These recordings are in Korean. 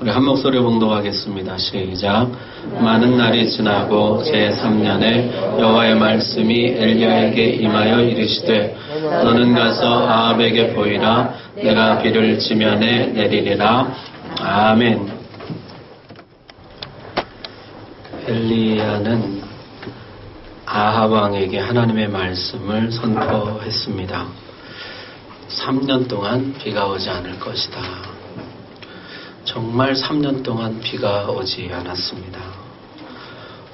우리 한 목소리 봉독하겠습니다. 시작. 많은 날이 지나고 제3년에 여호와의 말씀이 엘리야에게 임하여 이르시되 너는 가서 아합에게 보이라. 내가 비를 지면에 내리리라. 아멘. 엘리야는 아합 왕에게 하나님의 말씀을 선포했습니다. 3년 동안 비가 오지 않을 것이다. 정말 3년 동안 비가 오지 않았습니다.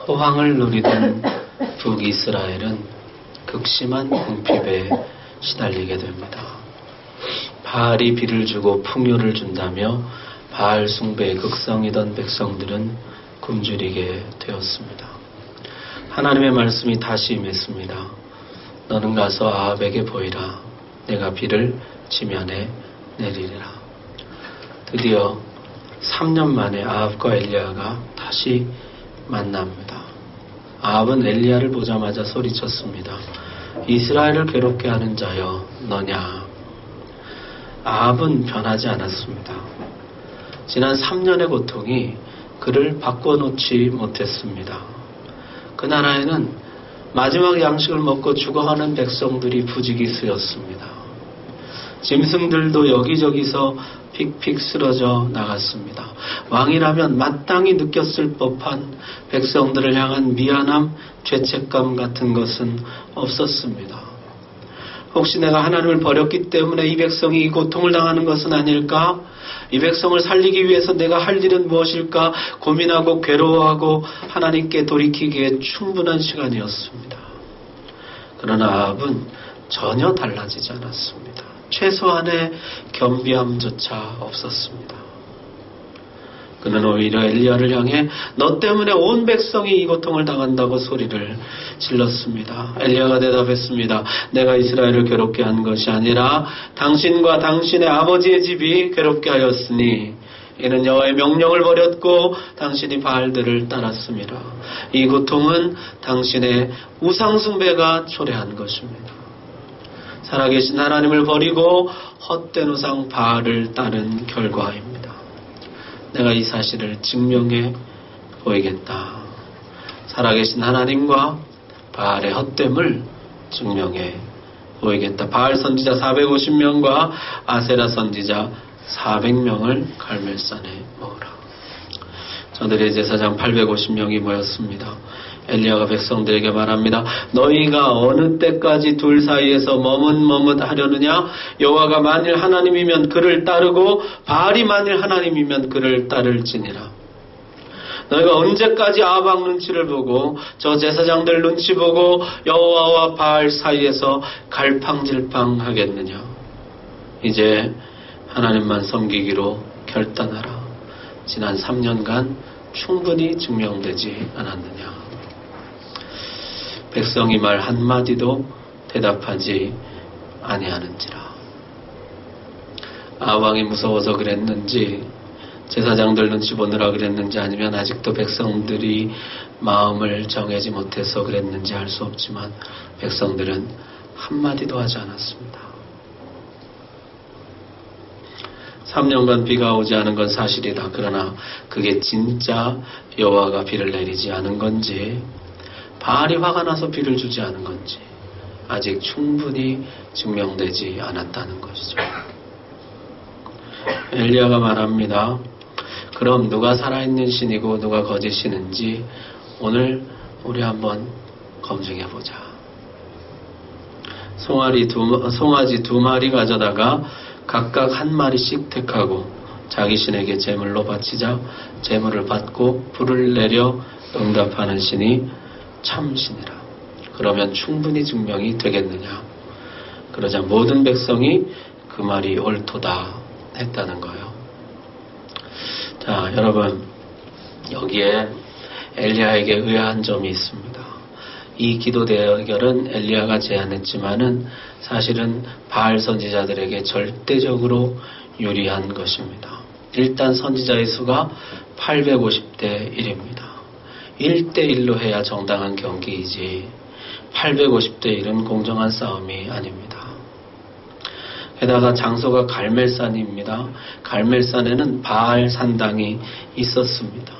호황을 누리던 북이스라엘은 극심한 궁핍에 시달리게 됩니다. 바알이 비를 주고 풍요를 준다며 바알 숭배의 극성이던 백성들은 굶주리게 되었습니다. 하나님의 말씀이 다시 임했습니다. 너는 가서 아합에게 보이라. 내가 비를 지면에 내리리라. 드디어 3년 만에 아합과 엘리야가 다시 만납니다. 아합은 엘리야를 보자마자 소리쳤습니다. 이스라엘을 괴롭게 하는 자여 너냐. 아합은 변하지 않았습니다. 지난 3년의 고통이 그를 바꿔놓지 못했습니다. 그 나라에는 마지막 양식을 먹고 죽어가는 백성들이 부지기수였습니다. 짐승들도 여기저기서 픽픽 쓰러져 나갔습니다. 왕이라면 마땅히 느꼈을 법한 백성들을 향한 미안함, 죄책감 같은 것은 없었습니다. 혹시 내가 하나님을 버렸기 때문에 이 백성이 이 고통을 당하는 것은 아닐까? 이 백성을 살리기 위해서 내가 할 일은 무엇일까? 고민하고 괴로워하고 하나님께 돌이키기에 충분한 시간이었습니다. 그러나 아합은 전혀 달라지지 않았습니다. 최소한의 겸비함조차 없었습니다. 그는 오히려 엘리야를 향해 너 때문에 온 백성이 이 고통을 당한다고 소리를 질렀습니다. 엘리야가 대답했습니다. 내가 이스라엘을 괴롭게 한 것이 아니라 당신과 당신의 아버지의 집이 괴롭게 하였으니 이는 여호와의 명령을 버렸고 당신이 바알들을 따랐습니다. 이 고통은 당신의 우상숭배가 초래한 것입니다. 살아계신 하나님을 버리고 헛된 우상 바알을 따른 결과입니다. 내가 이 사실을 증명해 보이겠다. 살아계신 하나님과 바알의 헛됨을 증명해 보이겠다. 바알 선지자 450명과 아세라 선지자 400명을 갈멜산에 모으라. 저들의 제사장 850명이 모였습니다. 엘리야가 백성들에게 말합니다. 너희가 어느 때까지 둘 사이에서 머뭇머뭇하려느냐? 여호와가 만일 하나님이면 그를 따르고 바알이 만일 하나님이면 그를 따를지니라. 너희가 언제까지 아합 눈치를 보고 저 제사장들 눈치 보고 여호와와 바알 사이에서 갈팡질팡 하겠느냐? 이제 하나님만 섬기기로 결단하라. 지난 3년간 충분히 증명되지 않았느냐? 백성이 말 한마디도 대답하지 아니하는지라. 아왕이 무서워서 그랬는지 제사장들 눈치 보느라 그랬는지 아니면 아직도 백성들이 마음을 정하지 못해서 그랬는지 알 수 없지만 백성들은 한마디도 하지 않았습니다. 3년간 비가 오지 않은 건 사실이다. 그러나 그게 진짜 여호와가 비를 내리지 않은 건지 바알이 화가 나서 비를 주지 않은 건지 아직 충분히 증명되지 않았다는 것이죠. 엘리야가 말합니다. 그럼 누가 살아있는 신이고 누가 거짓 신인지 오늘 우리 한번 검증해보자. 송아지 두 마리 가져다가 각각 한 마리씩 택하고 자기 신에게 제물로 바치자 제물을 받고 불을 내려 응답하는 신이 참신이라. 그러면 충분히 증명이 되겠느냐? 그러자 모든 백성이 그 말이 옳도다 했다는 거예요. 자, 여러분 여기에 엘리야에게 의아한 점이 있습니다. 이 기도 대결은 엘리야가 제안했지만은 사실은 바알 선지자들에게 절대적으로 유리한 것입니다. 일단 선지자의 수가 850대 1입니다. 1대1로 해야 정당한 경기이지 850대 1은 공정한 싸움이 아닙니다. 게다가 장소가 갈멜산입니다. 갈멜산에는 바알 산당이 있었습니다.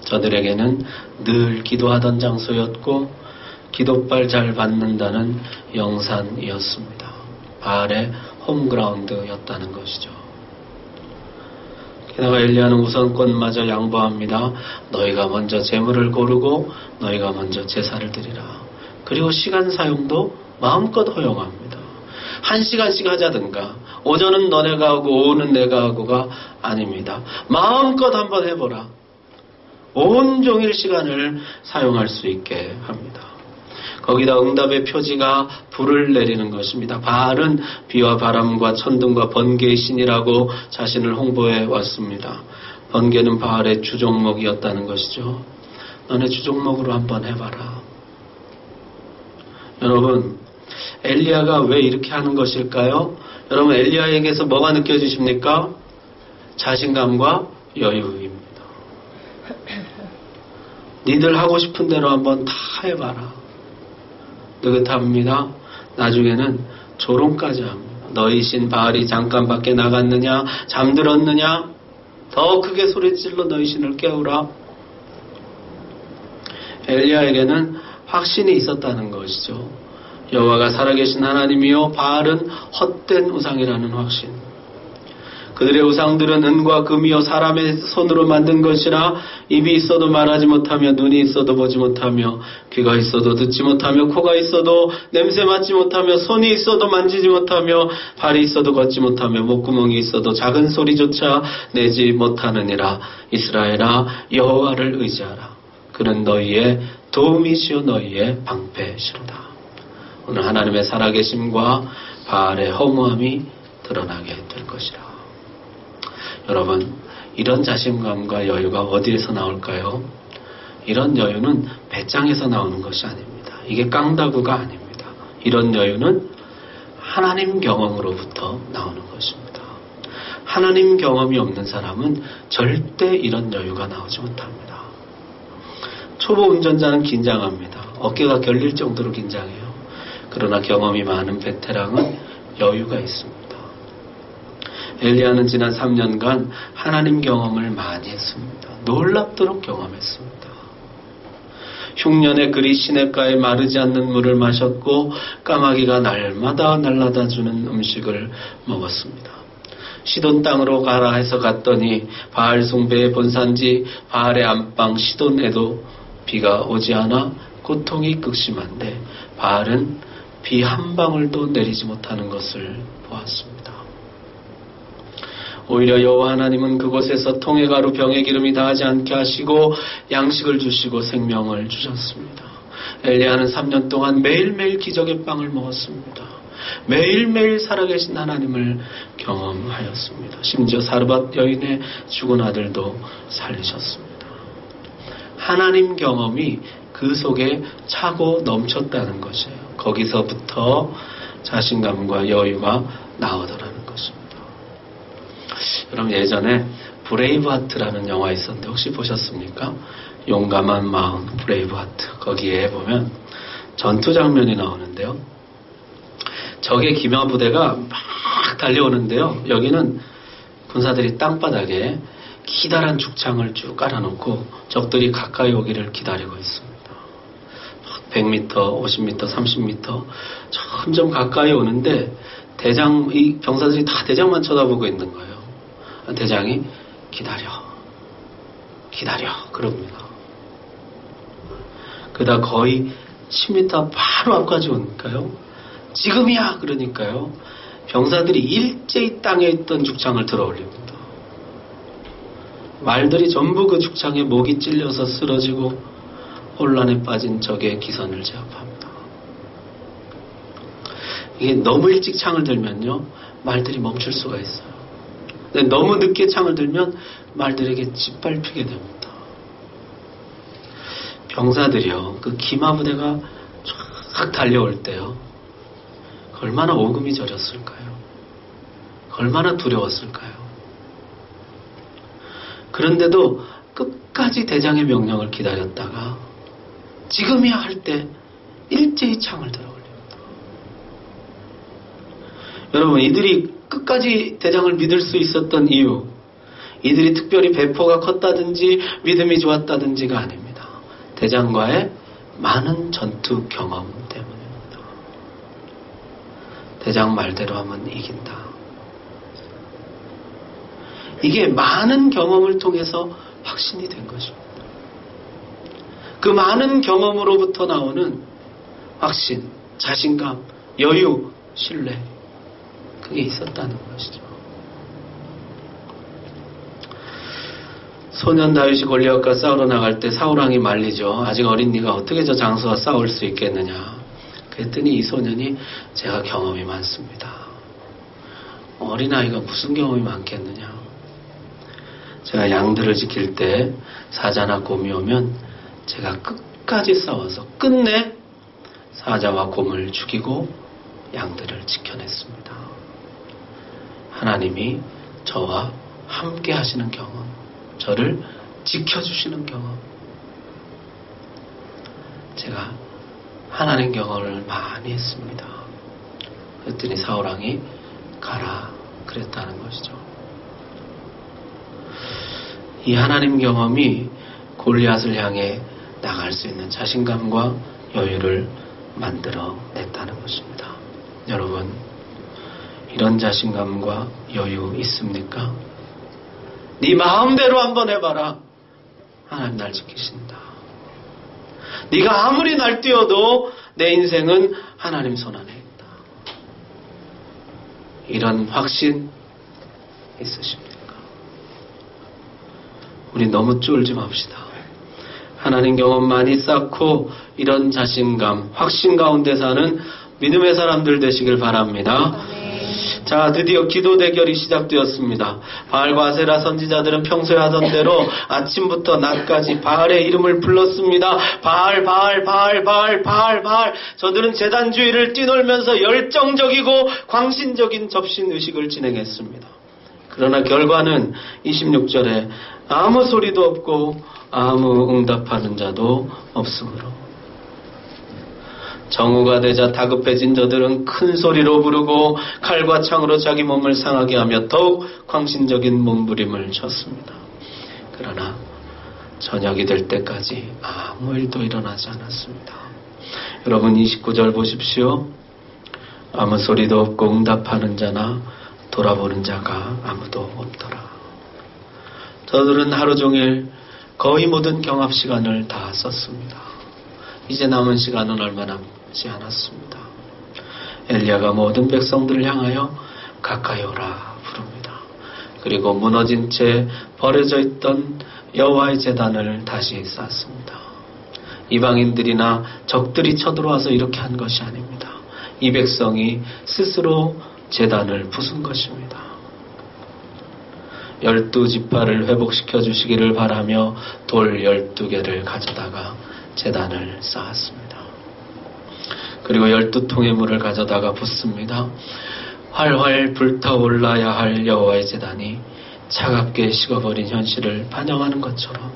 저들에게는 늘 기도하던 장소였고 기도발 잘 받는다는 영산이었습니다. 바알의 홈그라운드였다는 것이죠. 게다가 엘리야는 우선권마저 양보합니다. 너희가 먼저 제물을 고르고 너희가 먼저 제사를 드리라. 그리고 시간 사용도 마음껏 허용합니다. 1시간씩 하자든가 오전은 너네가 하고 오후는 내가 하고가 아닙니다. 마음껏 한번 해보라. 온종일 시간을 사용할 수 있게 합니다. 거기다 응답의 표지가 불을 내리는 것입니다. 바알은 비와 바람과 천둥과 번개의 신이라고 자신을 홍보해 왔습니다. 번개는 바알의 주종목이었다는 것이죠. 너네 주종목으로 한번 해봐라. 여러분, 엘리야가 왜 이렇게 하는 것일까요? 여러분, 엘리야에게서 뭐가 느껴지십니까? 자신감과 여유입니다. 니들 하고 싶은 대로 한번 다 해봐라. 느긋합니다. 나중에는 조롱까지 합니다. 너희 신 바알이 잠깐 밖에 나갔느냐? 잠들었느냐? 더 크게 소리질러 너희 신을 깨우라. 엘리야에게는 확신이 있었다는 것이죠. 여호와가 살아계신 하나님이요 바알은 헛된 우상이라는 확신. 그들의 우상들은 은과 금이요 사람의 손으로 만든 것이라 입이 있어도 말하지 못하며 눈이 있어도 보지 못하며 귀가 있어도 듣지 못하며 코가 있어도 냄새 맡지 못하며 손이 있어도 만지지 못하며 발이 있어도 걷지 못하며 목구멍이 있어도 작은 소리조차 내지 못하느니라. 이스라엘아 여호와를 의지하라. 그는 너희의 도움이시오 너희의 방패시로다. 오늘 하나님의 살아계심과 바알의 허무함이 드러나게 될 것이라. 여러분, 이런 자신감과 여유가 어디에서 나올까요? 이런 여유는 배짱에서 나오는 것이 아닙니다. 이게 깡다구가 아닙니다. 이런 여유는 하나님 경험으로부터 나오는 것입니다. 하나님 경험이 없는 사람은 절대 이런 여유가 나오지 못합니다. 초보 운전자는 긴장합니다. 어깨가 결릴 정도로 긴장해요. 그러나 경험이 많은 베테랑은 여유가 있습니다. 엘리야는 지난 3년간 하나님 경험을 많이 했습니다. 놀랍도록 경험했습니다. 흉년에 그리 시냇가에 마르지 않는 물을 마셨고 까마귀가 날마다 날라다 주는 음식을 먹었습니다. 시돈 땅으로 가라 해서 갔더니 바알 숭배의 본산지 바알의 안방 시돈에도 비가 오지 않아 고통이 극심한데 바알은 비 한 방울도 내리지 못하는 것을 보았습니다. 오히려 여호와 하나님은 그곳에서 통의 가루 병의 기름이 닿지 않게 하시고 양식을 주시고 생명을 주셨습니다. 엘리야는 3년 동안 매일매일 기적의 빵을 먹었습니다. 매일매일 살아계신 하나님을 경험하였습니다. 심지어 사르밧 여인의 죽은 아들도 살리셨습니다. 하나님 경험이 그 속에 차고 넘쳤다는 것이에요. 거기서부터 자신감과 여유가 나오더라는 것입니다. 여러분, 예전에 브레이브하트라는 영화 있었는데 혹시 보셨습니까? 용감한 마음 브레이브하트. 거기에 보면 전투 장면이 나오는데요. 적의 기마부대가 막 달려오는데요. 여기는 군사들이 땅바닥에 기다란 죽창을 쭉 깔아놓고 적들이 가까이 오기를 기다리고 있습니다. 100m, 50m, 30m 점점 가까이 오는데 이 병사들이 다 대장만 쳐다보고 있는 거예요. 대장이 기다려 그럽니다. 그러다 거의 10m 바로 앞까지 오니까요. 지금이야 그러니까요. 병사들이 일제히 땅에 있던 죽창을 들어 올립니다. 말들이 전부 그 죽창에 목이 찔려서 쓰러지고 혼란에 빠진 적의 기선을 제압합니다. 이게 너무 일찍 창을 들면요. 말들이 멈출 수가 있어요. 근데 너무 늦게 창을 들면 말들에게 짓밟히게 됩니다. 병사들이요. 그 기마부대가 쫙 달려올 때요. 얼마나 오금이 저렸을까요? 얼마나 두려웠을까요? 그런데도 끝까지 대장의 명령을 기다렸다가 지금이야 할 때 일제히 창을 들어 올립니다. 여러분, 이들이 끝까지 대장을 믿을 수 있었던 이유, 이들이 특별히 배포가 컸다든지 믿음이 좋았다든지가 아닙니다. 대장과의 많은 전투 경험 때문입니다. 대장 말대로 하면 이긴다. 이게 많은 경험을 통해서 확신이 된 것입니다. 그 많은 경험으로부터 나오는 확신, 자신감, 여유, 신뢰, 그게 있었다는 것이죠. 소년 다윗이 골리앗과 싸우러 나갈 때 사울왕이 말리죠. 아직 어린 네가 어떻게 저 장수와 싸울 수 있겠느냐. 그랬더니 이 소년이 제가 경험이 많습니다. 어린아이가 무슨 경험이 많겠느냐. 제가 양들을 지킬 때 사자나 곰이 오면 제가 끝까지 싸워서 끝내 사자와 곰을 죽이고 양들을 지켜냈습니다. 하나님이 저와 함께 하시는 경험, 저를 지켜주시는 경험. 제가 하나님 경험을 많이 했습니다. 그랬더니 사울왕이 가라 그랬다는 것이죠. 이 하나님 경험이 골리앗을 향해 나갈 수 있는 자신감과 여유를 만들어냈다는 것입니다. 여러분, 이런 자신감과 여유 있습니까? 네 마음대로 한번 해봐라. 하나님 날 지키신다. 네가 아무리 날뛰어도 내 인생은 하나님 손 안에 있다. 이런 확신 있으십니까? 우리 너무 쫄지 맙시다. 하나님 경험 많이 쌓고 이런 자신감, 확신 가운데 사는 믿음의 사람들 되시길 바랍니다. 자, 드디어 기도 대결이 시작되었습니다. 바알과 아세라 선지자들은 평소에 하던 대로 아침부터 낮까지 바알의 이름을 불렀습니다. 바알, 바알, 바알, 바알, 바알, 바알. 저들은 제단주의를 뛰놀면서 열정적이고 광신적인 접신의식을 진행했습니다. 그러나 결과는 26절에 아무 소리도 없고 아무 응답하는 자도 없으므로 정오가 되자 다급해진 저들은 큰 소리로 부르고 칼과 창으로 자기 몸을 상하게 하며 더욱 광신적인 몸부림을 쳤습니다. 그러나 저녁이 될 때까지 아무 일도 일어나지 않았습니다. 여러분 29절 보십시오. 아무 소리도 없고 응답하는 자나 돌아보는 자가 아무도 없더라. 저들은 하루 종일 거의 모든 경합 시간을 다 썼습니다. 이제 남은 시간은 얼마 남지 않았습니다. 엘리야가 모든 백성들을 향하여 가까이 오라 부릅니다. 그리고 무너진 채 버려져 있던 여호와의 제단을 다시 쌓습니다. 이방인들이나 적들이 쳐들어와서 이렇게 한 것이 아닙니다. 이 백성이 스스로 제단을 부순 것입니다. 12지파를 회복시켜 주시기를 바라며 돌 12개를 가져다가 제단을 쌓았습니다. 그리고 12통의 물을 가져다가 붓습니다. 활활 불타올라야 할 여호와의 제단이 차갑게 식어버린 현실을 반영하는 것처럼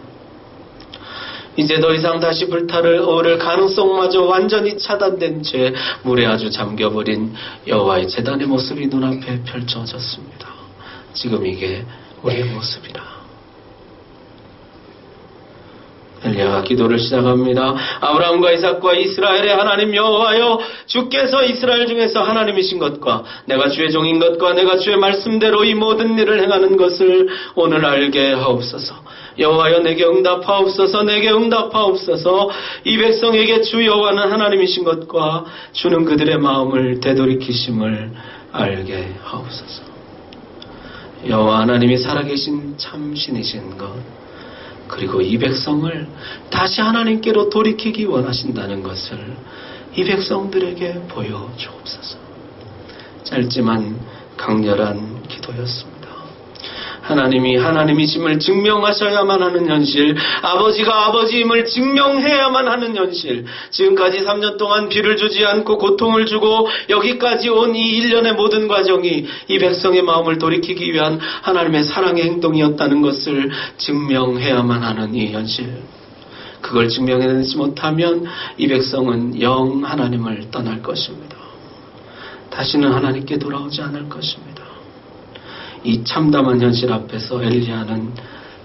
이제 더 이상 다시 불타오를 가능성마저 완전히 차단된 채 물에 아주 잠겨버린 여호와의 제단의 모습이 눈앞에 펼쳐졌습니다. 지금 이게 우리의 모습이라. 엘리야가 기도를 시작합니다. 아브라함과 이삭과 이스라엘의 하나님 여호와여, 주께서 이스라엘 중에서 하나님이신 것과 내가 주의 종인 것과 내가 주의 말씀대로 이 모든 일을 행하는 것을 오늘 알게 하옵소서. 여호와여, 내게 응답하옵소서. 내게 응답하옵소서. 이 백성에게 주 여호와는 하나님이신 것과 주는 그들의 마음을 되돌이키심을 알게 하옵소서. 여호와 하나님이 살아계신 참 신이신 것, 그리고 이 백성을 다시 하나님께로 돌이키기 원하신다는 것을 이 백성들에게 보여주옵소서. 짧지만 강렬한 기도였습니다. 하나님이 하나님이심을 증명하셔야만 하는 현실, 아버지가 아버지임을 증명해야만 하는 현실, 지금까지 3년 동안 비를 주지 않고 고통을 주고 여기까지 온 이 1년의 모든 과정이 이 백성의 마음을 돌이키기 위한 하나님의 사랑의 행동이었다는 것을 증명해야만 하는 이 현실, 그걸 증명해내지 못하면 이 백성은 영 하나님을 떠날 것입니다. 다시는 하나님께 돌아오지 않을 것입니다. 이 참담한 현실 앞에서 엘리야는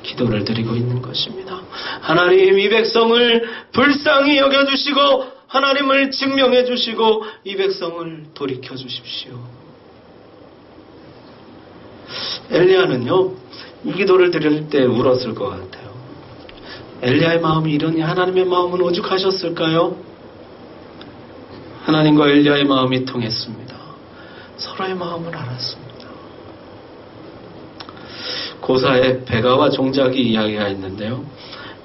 기도를 드리고 있는 것입니다. 하나님, 이 백성을 불쌍히 여겨주시고 하나님을 증명해 주시고 이 백성을 돌이켜 주십시오. 엘리야는요, 이 기도를 드릴 때 울었을 것 같아요. 엘리야의 마음이 이러니 하나님의 마음은 오죽하셨을까요? 하나님과 엘리야의 마음이 통했습니다. 서로의 마음을 알았습니다. 고사에 베가와 종작이 이야기가 있는데요.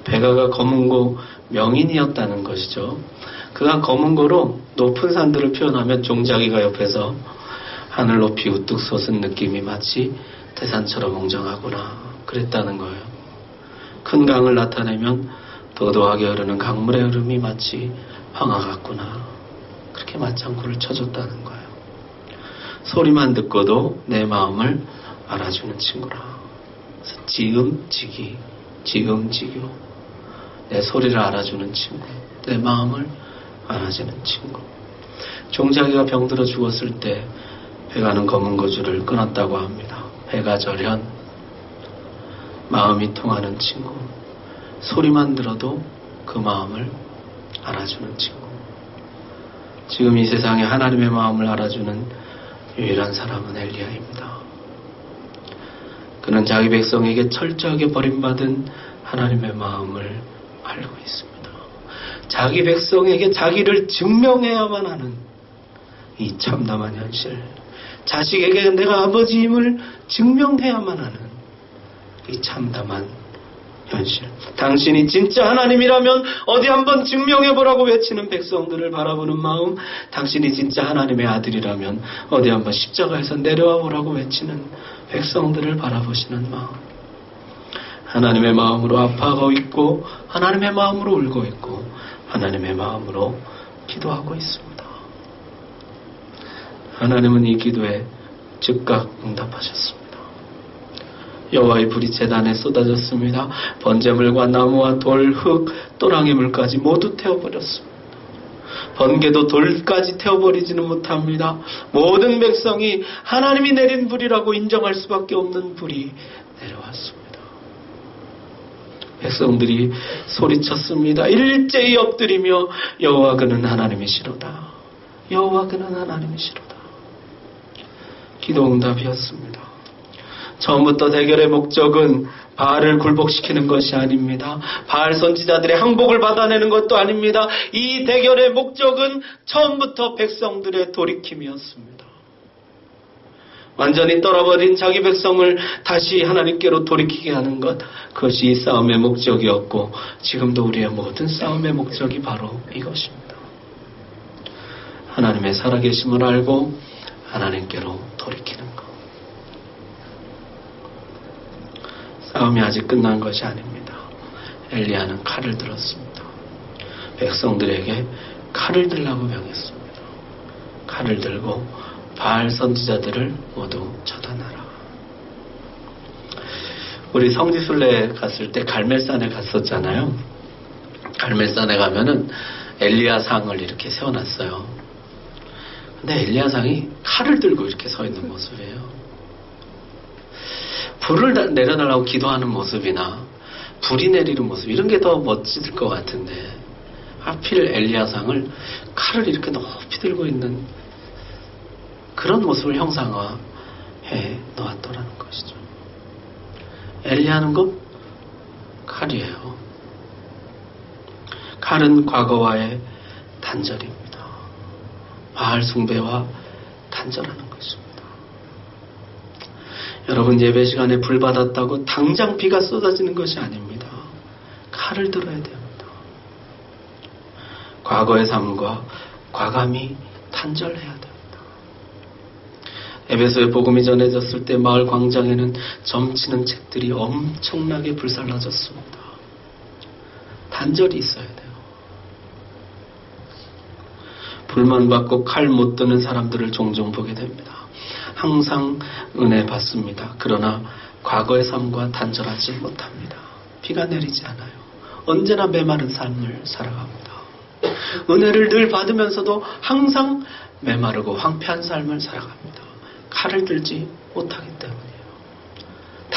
베가가 검은고 명인이었다는 것이죠. 그가 검은고로 높은 산들을 표현하면 종작이가 옆에서 하늘 높이 우뚝 솟은 느낌이 마치 태산처럼 웅장하구나 그랬다는 거예요. 큰 강을 나타내면 도도하게 흐르는 강물의 흐름이 마치 황하 같구나 그렇게 맞장구를 쳐줬다는 거예요. 소리만 듣고도 내 마음을 알아주는 친구라. 지음지기, 지음지교. 내 소리를 알아주는 친구, 내 마음을 알아주는 친구. 종자기가 병들어 죽었을 때 베가는 검은 고줄을 끊었다고 합니다. 베가절현, 마음이 통하는 친구. 소리만 들어도 그 마음을 알아주는 친구. 지금 이 세상에 하나님의 마음을 알아주는 유일한 사람은 엘리야입니다. 그는 자기 백성에게 철저하게 버림받은 하나님의 마음을 알고 있습니다. 자기 백성에게 자기를 증명해야만 하는 이 참담한 현실. 자식에게 내가 아버지임을 증명해야만 하는 이 참담한 현실. 당신이 진짜 하나님이라면 어디 한번 증명해보라고 외치는 백성들을 바라보는 마음. 당신이 진짜 하나님의 아들이라면 어디 한번 십자가에서 내려와 보라고 외치는 백성들을 바라보시는 마음. 하나님의 마음으로 아파하고 있고 하나님의 마음으로 울고 있고 하나님의 마음으로 기도하고 있습니다. 하나님은 이 기도에 즉각 응답하셨습니다. 여호와의 불이 제단에 쏟아졌습니다. 번제물과 나무와 돌, 흙, 또랑이 물까지 모두 태워버렸습니다. 번개도 돌까지 태워버리지는 못합니다. 모든 백성이 하나님이 내린 불이라고 인정할 수밖에 없는 불이 내려왔습니다. 백성들이 소리쳤습니다. 일제히 엎드리며 여호와 그는 하나님이시로다. 여호와 그는 하나님이시로다. 기도 응답이었습니다. 처음부터 대결의 목적은 바알을 굴복시키는 것이 아닙니다. 바알 선지자들의 항복을 받아내는 것도 아닙니다. 이 대결의 목적은 처음부터 백성들의 돌이킴이었습니다. 완전히 떠나버린 자기 백성을 다시 하나님께로 돌이키게 하는 것, 그것이 이 싸움의 목적이었고 지금도 우리의 모든 싸움의 목적이 바로 이것입니다. 하나님의 살아계심을 알고 하나님께로 돌이키는 것. 싸움이 아직 끝난 것이 아닙니다. 엘리야는 칼을 들었습니다. 백성들에게 칼을 들라고 명했습니다. 칼을 들고 바알 선지자들을 모두 처단하라. 우리 성지순례 갔을 때 갈멜산에 갔었잖아요. 갈멜산에 가면은 엘리야상을 이렇게 세워놨어요. 근데 엘리야상이 칼을 들고 이렇게 서 있는 모습이에요. 불을 내려달라고 기도하는 모습이나 불이 내리는 모습 이런 게 더 멋질 것 같은데 하필 엘리야상을 칼을 이렇게 높이 들고 있는 그런 모습을 형상화해 놓았더라는 것이죠. 엘리야는 것 칼이에요. 칼은 과거와의 단절입니다. 바알 숭배와 단절하는 것입니다. 여러분 예배 시간에 불 받았다고 당장 비가 쏟아지는 것이 아닙니다. 칼을 들어야 됩니다. 과거의 삶과 과감히 단절해야 됩니다. 에베소의 복음이 전해졌을 때 마을 광장에는 점치는 책들이 엄청나게 불살라졌습니다. 단절이 있어야 돼요. 불만 받고 칼 못 드는 사람들을 종종 보게 됩니다. 항상 은혜 받습니다. 그러나 과거의 삶과 단절하지 못합니다. 비가 내리지 않아요. 언제나 메마른 삶을 살아갑니다. 은혜를 늘 받으면서도 항상 메마르고 황폐한 삶을 살아갑니다. 칼을 들지 못하기 때문이에요.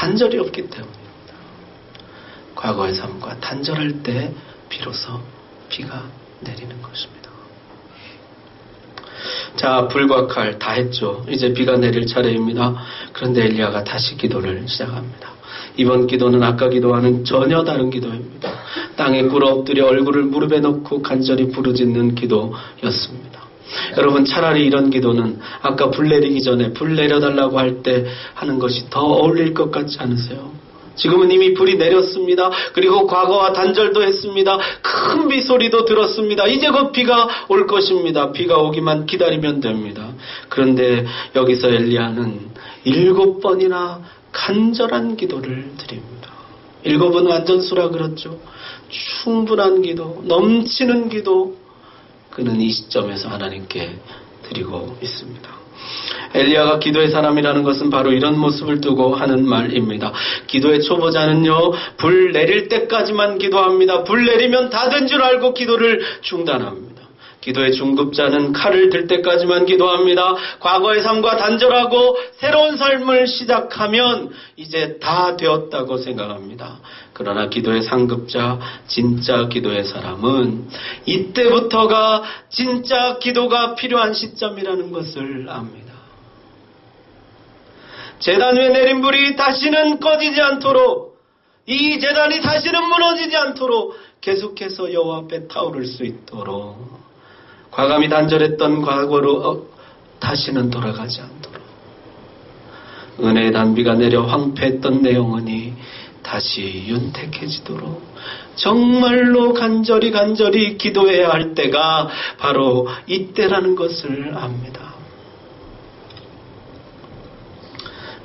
단절이 없기 때문입니다. 과거의 삶과 단절할 때 비로소 비가 내리는 것입니다. 자, 불과 칼 다 했죠. 이제 비가 내릴 차례입니다. 그런데 엘리야가 다시 기도를 시작합니다. 이번 기도는 아까 기도와는 전혀 다른 기도입니다. 땅에 꿇어 엎드려 얼굴을 무릎에 넣고 간절히 부르짖는 기도였습니다. 여러분, 차라리 이런 기도는 아까 불 내리기 전에 불 내려달라고 할 때 하는 것이 더 어울릴 것 같지 않으세요? 지금은 이미 불이 내렸습니다. 그리고 과거와 단절도 했습니다. 큰 비 소리도 들었습니다. 이제 곧 비가 올 것입니다. 비가 오기만 기다리면 됩니다. 그런데 여기서 엘리야는 7번이나 간절한 기도를 드립니다. 7은 완전수라 그렇죠. 충분한 기도, 넘치는 기도, 그는 이 시점에서 하나님께 드리고 있습니다. 엘리야가 기도의 사람이라는 것은 바로 이런 모습을 두고 하는 말입니다. 기도의 초보자는요, 불 내릴 때까지만 기도합니다. 불 내리면 다 된 줄 알고 기도를 중단합니다. 기도의 중급자는 칼을 들 때까지만 기도합니다. 과거의 삶과 단절하고 새로운 삶을 시작하면 이제 다 되었다고 생각합니다. 그러나 기도의 상급자, 진짜 기도의 사람은 이때부터가 진짜 기도가 필요한 시점이라는 것을 압니다. 제단 위에 내린 불이 다시는 꺼지지 않도록, 이 제단이 다시는 무너지지 않도록 계속해서 여호와 앞에 타오를 수 있도록, 과감히 단절했던 과거로 다시는 돌아가지 않도록, 은혜의 단비가 내려 황폐했던 내 영혼이 다시 윤택해지도록 정말로 간절히 기도해야 할 때가 바로 이때라는 것을 압니다.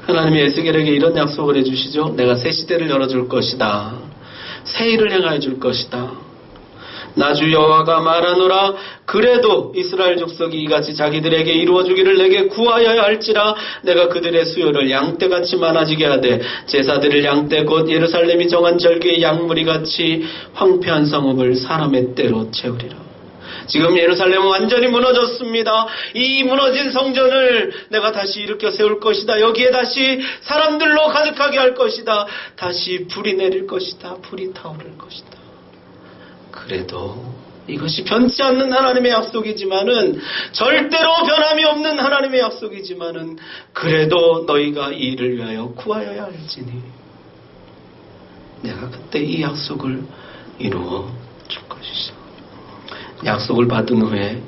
하나님이 에스겔에게 이런 약속을 해주시죠. 내가 새 시대를 열어줄 것이다. 새 일을 행하여 줄 것이다. 나 주 여호와가 말하노라. 그래도 이스라엘 족속이 이같이 자기들에게 이루어주기를 내게 구하여야 할지라. 내가 그들의 수요를 양떼같이 많아지게 하되 제사드릴 양떼 곧 예루살렘이 정한 절기의 양무리같이 황폐한 성읍을 사람의 떼로 채우리라. 지금 예루살렘은 완전히 무너졌습니다. 이 무너진 성전을 내가 다시 일으켜 세울 것이다. 여기에 다시 사람들로 가득하게 할 것이다. 다시 불이 내릴 것이다. 불이 타오를 것이다. 그래도 이것이 변치 않는 하나님의 약속이지만은, 절대로 변함이 없는 하나님의 약속이지만은, 그래도 너희가 이 일을 위하여 구하여야 할지니 내가 그때 이 약속을 이루어 줄 것이죠. 약속을 받은 후에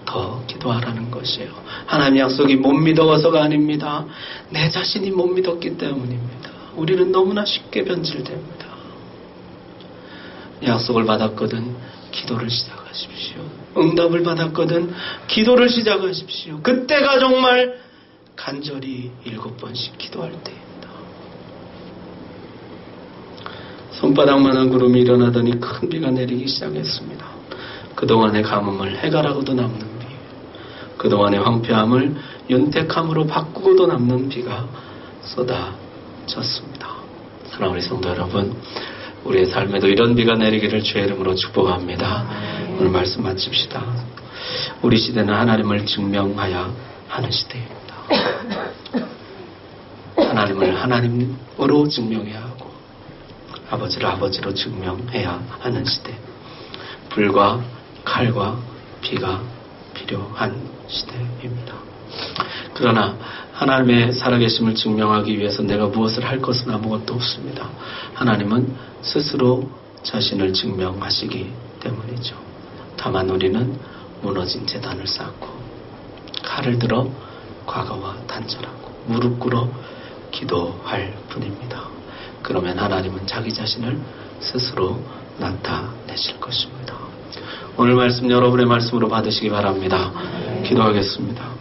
더 기도하라는 것이에요. 하나님 약속이 못 믿어서가 아닙니다. 내 자신이 못 믿었기 때문입니다. 우리는 너무나 쉽게 변질됩니다. 약속을 받았거든 기도를 시작하십시오. 응답을 받았거든 기도를 시작하십시오. 그때가 정말 간절히 7번씩 기도할 때입니다. 손바닥만한 구름이 일어나더니 큰 비가 내리기 시작했습니다. 그동안의 가뭄을 해가라고도 남는 비, 그동안의 황폐함을 윤택함으로 바꾸고도 남는 비가 쏟아졌습니다. 사랑하는 성도 여러분, 우리의 삶에도 이런 비가 내리기를 주의 이름으로 축복합니다. 오늘 말씀 마칩시다. 우리 시대는 하나님을 증명해야 하는 시대입니다. 하나님을 하나님으로 증명해야 하고 아버지를 아버지로 증명해야 하는 시대. 불과 칼과 비가 필요한 시대입니다. 그러나 하나님의 살아계심을 증명하기 위해서 내가 무엇을 할 것은 아무것도 없습니다. 하나님은 스스로 자신을 증명하시기 때문이죠. 다만 우리는 무너진 제단을 쌓고 칼을 들어 과거와 단절하고 무릎 꿇어 기도할 뿐입니다. 그러면 하나님은 자기 자신을 스스로 나타내실 것입니다. 오늘 말씀 여러분의 말씀으로 받으시기 바랍니다. 기도하겠습니다.